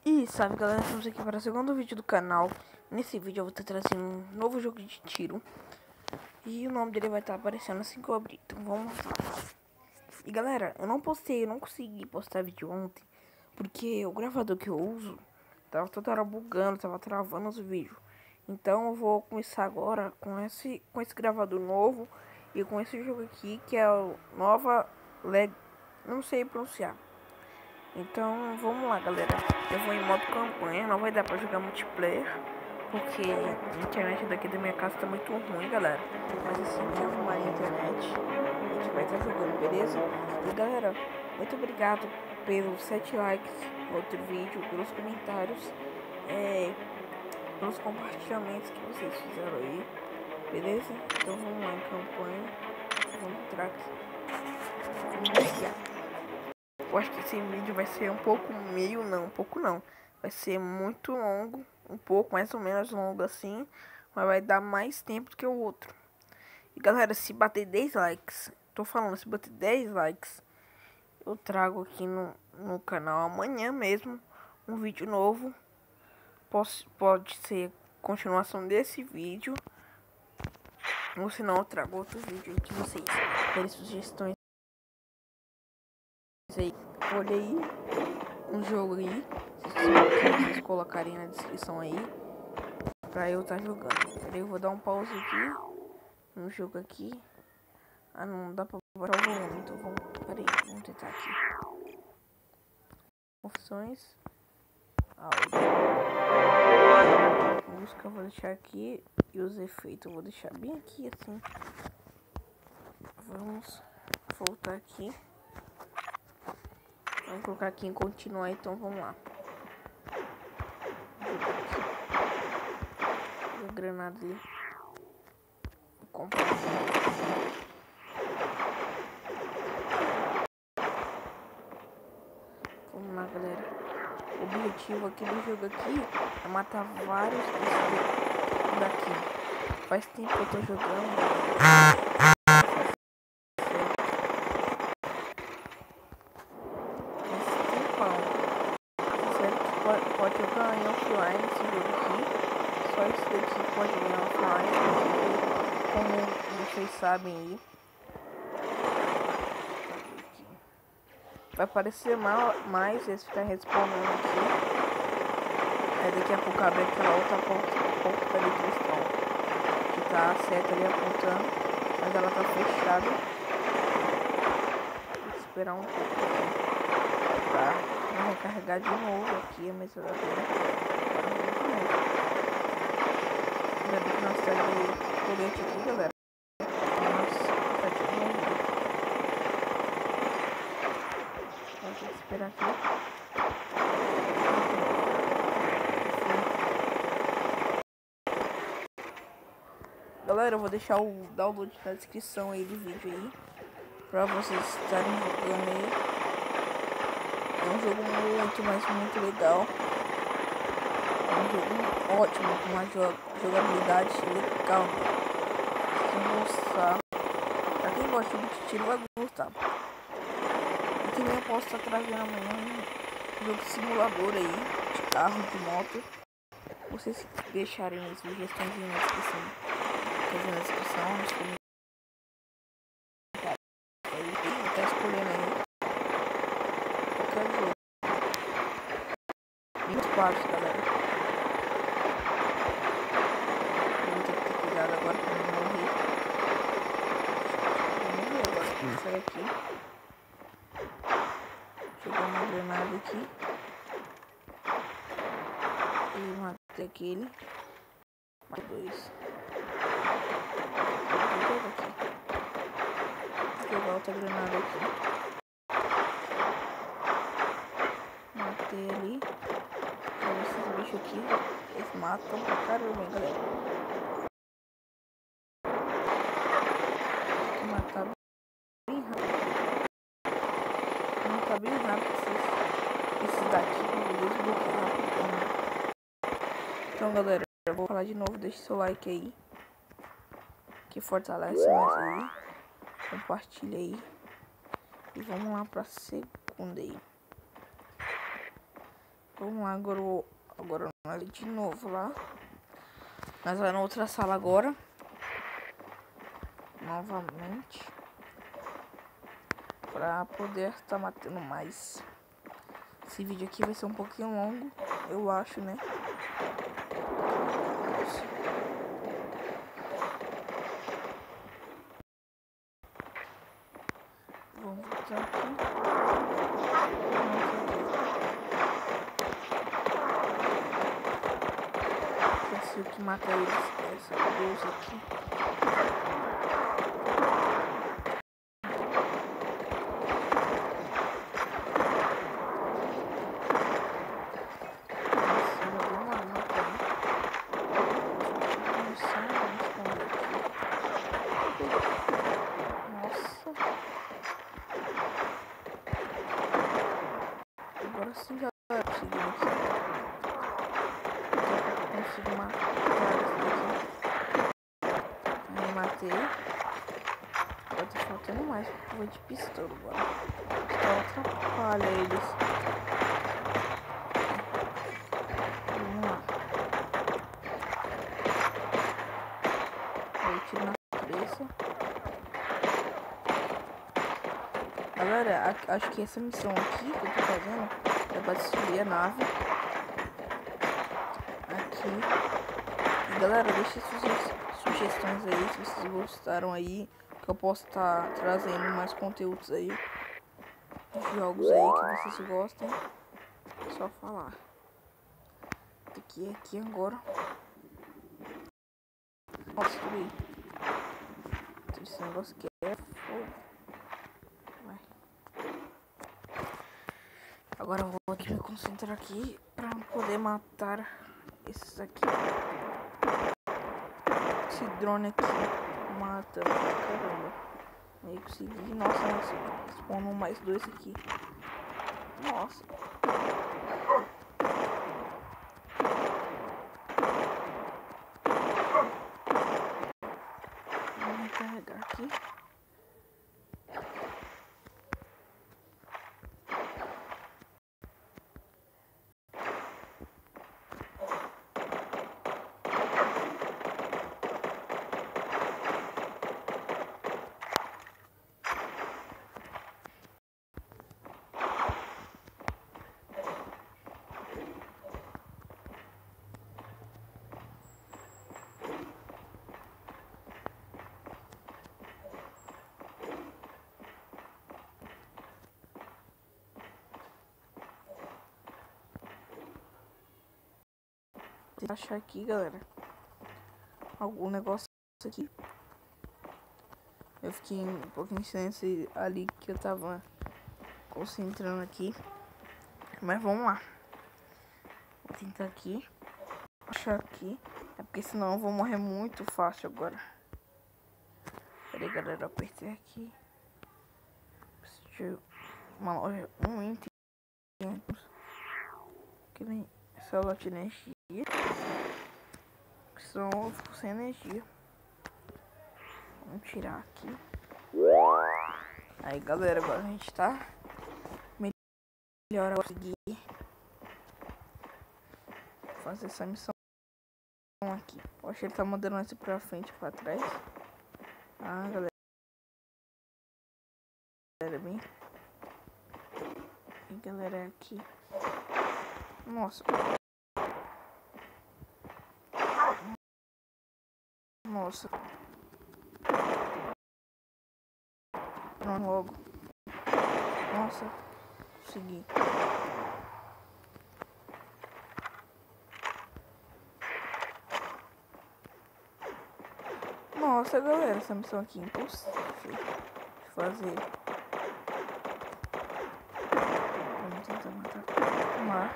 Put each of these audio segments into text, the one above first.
E sabe, galera, estamos aqui para o segundo vídeo do canal. Nesse vídeo eu vou estar trazendo um novo jogo de tiro. E o nome dele vai estar aparecendo assim que eu abrir. Então vamos lá. E galera, eu não consegui postar vídeo ontem. Porque o gravador que eu uso tava toda hora bugando, tava travando os vídeos. Então eu vou começar agora com esse gravador novo. E com esse jogo aqui, que é o Nova Leg... Não sei pronunciar. Então vamos lá, galera. Eu vou em modo campanha, não vai dar pra jogar multiplayer, porque a internet daqui da minha casa tá muito ruim, galera. Mas assim que arrumar a internet, a gente vai estar jogando, beleza? E galera, muito obrigado pelos 7 likes no outro vídeo, pelos comentários, pelos compartilhamentos que vocês fizeram aí, beleza? Então vamos lá em campanha, vamos entrar aqui. Vamos iniciar. Eu acho que esse vídeo vai ser um pouco não. Vai ser muito longo, um pouco mais ou menos longo assim, mas vai dar mais tempo do que o outro. E galera, se bater 10 likes, tô falando, se bater 10 likes, eu trago aqui no canal amanhã mesmo um vídeo novo. Pode ser continuação desse vídeo, ou se não eu trago outro vídeo que vocês derem sugestões aí. Olha aí um jogo aí, se vocês colocarem na descrição aí pra eu estar jogando. Peraí, eu vou dar um pause aqui no jogo aqui. Ah, não dá pra botar o volume, então vamos, peraí, vamos tentar aqui. Opções, áudio, música eu vou deixar aqui e os efeitos eu vou deixar bem aqui assim. Vamos voltar aqui. Vamos colocar aqui em continuar, então vamos lá. A granada ali. Vou comprar. Vamos lá, galera. O objetivo aqui do jogo aqui é matar vários desses daqui. Faz tempo que eu tô jogando. Pode jogar em offline esse jogo aqui. Só esse daqui pode ganhar offline. Como vocês sabem aí. Vai aparecer mais eles ficarem respondendo aqui. Aí daqui a pouco abre aquela outra porta ali que eles estão. Que tá certa ali apontando. Mas ela tá fechada. Vou esperar um pouco pra recarregar de novo aqui a metralhadora. Ainda bem que nós temos colete aqui, galera. Nossa, tá tipo morrido. Vou ter que esperar aqui. Galera, eu vou deixar o download na descrição aí do vídeo aí, pra vocês estarem jogando aí. É um jogo muito, mas muito legal. É um jogo ótimo, com uma jogabilidade legal. Vocês vão gostar. Pra quem gosta de tiro vai gostar. E também eu posso estar trazendo amanhã um jogo simulador aí, de carro, de moto. Vocês deixarem as sugestões aí na descrição. Na descrição, nos comentários. Aí, tá escolhendo aí. Qualquer jogo. 24, galera. Vou ter que ter cuidado agora pra não morrer. Vou morrer agora. Sai aqui. Jogar uma granada aqui. E matei aquele. Mais dois. Vou jogar outra granada aqui. Matei ali. Olha esses bichos aqui. Eles matam pra caramba, galera. Tem que matar bem rápido. Matar bem rápido esses daqui pra eles desbloquear rápido. Então, galera, eu vou falar de novo. Deixe seu like aí, que fortalece mais aí. Compartilha aí. E vamos lá pra segunda aí. Vamos lá, agora nós de novo lá. Nós vamos na outra sala agora. Novamente. Pra poder estar matando mais. Esse vídeo aqui vai ser um pouquinho longo, eu acho, né? Vamos voltar aqui. O que mata eles é essa luz aqui. Agora sim já vai conseguir aqui. Eu consigo matar esse daqui. Aí matei. Agora tá faltando mais. Eu vou de pistola agora. Pistola atrapalha eles. Vamos lá. Aí tiro na cabeça. Galera, acho que essa missão aqui que eu tô fazendo é pra destruir a nave. Aqui. E galera, deixe sugestões aí se vocês gostaram aí. Que eu posso estar trazendo mais conteúdos aí. Jogos aí que vocês gostem. É só falar. Aqui agora. Nossa, destruir. Esse negócio aqui é fogo. Agora eu vou ter que me concentrar aqui pra poder matar esses aqui. Esse drone aqui mata, caramba. Aí consegui, nossa, spawnam mais dois aqui. Nossa. Vamos recarregar aqui. Achar aqui, galera, algum negócio aqui. Eu fiquei um pouquinho em silêncio ali que eu tava concentrando aqui, mas vamos lá. Vou tentar aqui achar aqui, é porque senão eu vou morrer muito fácil agora. Peraí, galera, eu apertei aqui. Preciso de uma loja, um item que nem celular de energia. Senão eu fico sem energia. Vamos tirar aqui. Aí, galera, agora a gente tá melhor a conseguir fazer essa missão aqui. Eu acho que ele tá mandando essa pra frente e pra trás. Ah, galera, bem. E galera, aqui. Nossa. Nossa. Não, logo. Nossa. Consegui. Nossa, galera, essa missão aqui é impossível de fazer. Vamos tentar matar o mar.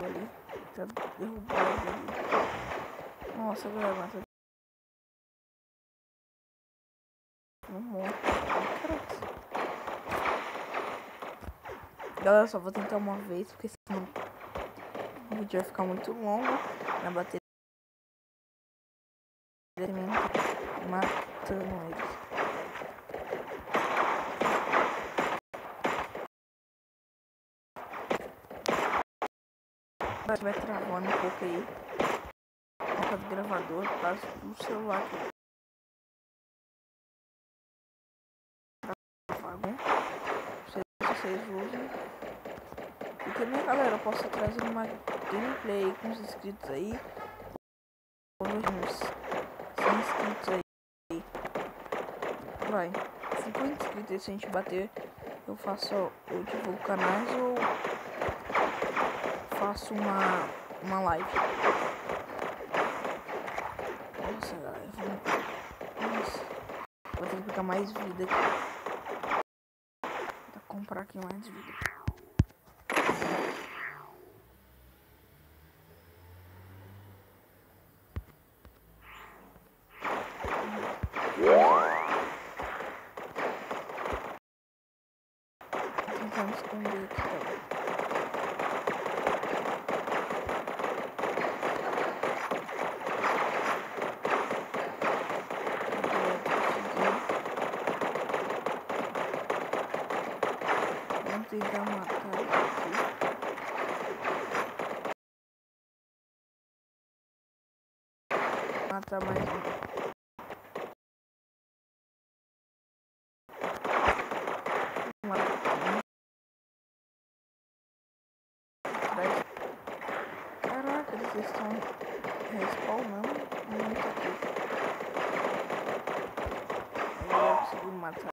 Ali. Tá derrubado ali. Nossa, galera, mata. Não morre. Galera, só vou tentar uma vez, porque senão o vídeo vai ficar muito longo. Na bateria matando eles. Vai travando um pouco aí. Boca do gravador, por causa do celular aqui. Não sei se vocês usam. E também, galera, eu posso trazer uma gameplay com os inscritos aí. Uns 100 inscritos aí. Vai, 50 inscritos aí, se a gente bater, eu faço, eu divulgo canais ou faço uma live. Nossa, galera, nossa, vou ter que pegar mais vida aqui. Vou comprar aqui mais vida. Vamos esconder aqui também. Vamos tentar matar aqui. Matar mais um. Caraca, eles estão respawnando muito aqui. Agora eu consegui matar.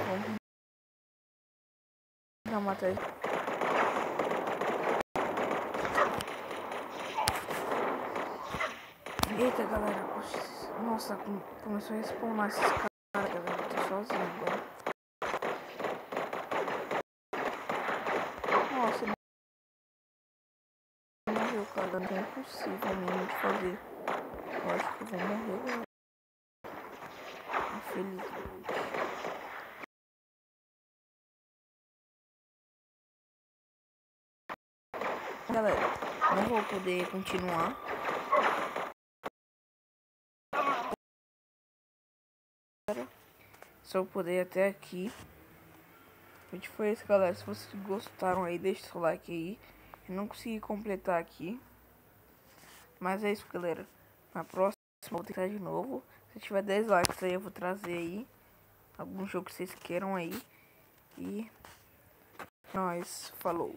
Vamos tentar matar ele. Eita, galera. Nossa, começou a respawnar esses caras, galera. Eu tô sozinho agora. Nossa, ele morreu, cara. Não é impossível mesmo de fazer. Eu acho que eu vou morrer, galera. Infelizmente. Galera, não vou poder continuar. Só poder até aqui. O vídeo foi esse, galera. Se vocês gostaram aí, deixa seu like aí. Eu não consegui completar aqui. Mas é isso, galera. Na próxima eu vou tentar de novo. Se tiver 10 likes aí, eu vou trazer aí algum jogo que vocês queiram aí. E nós falou.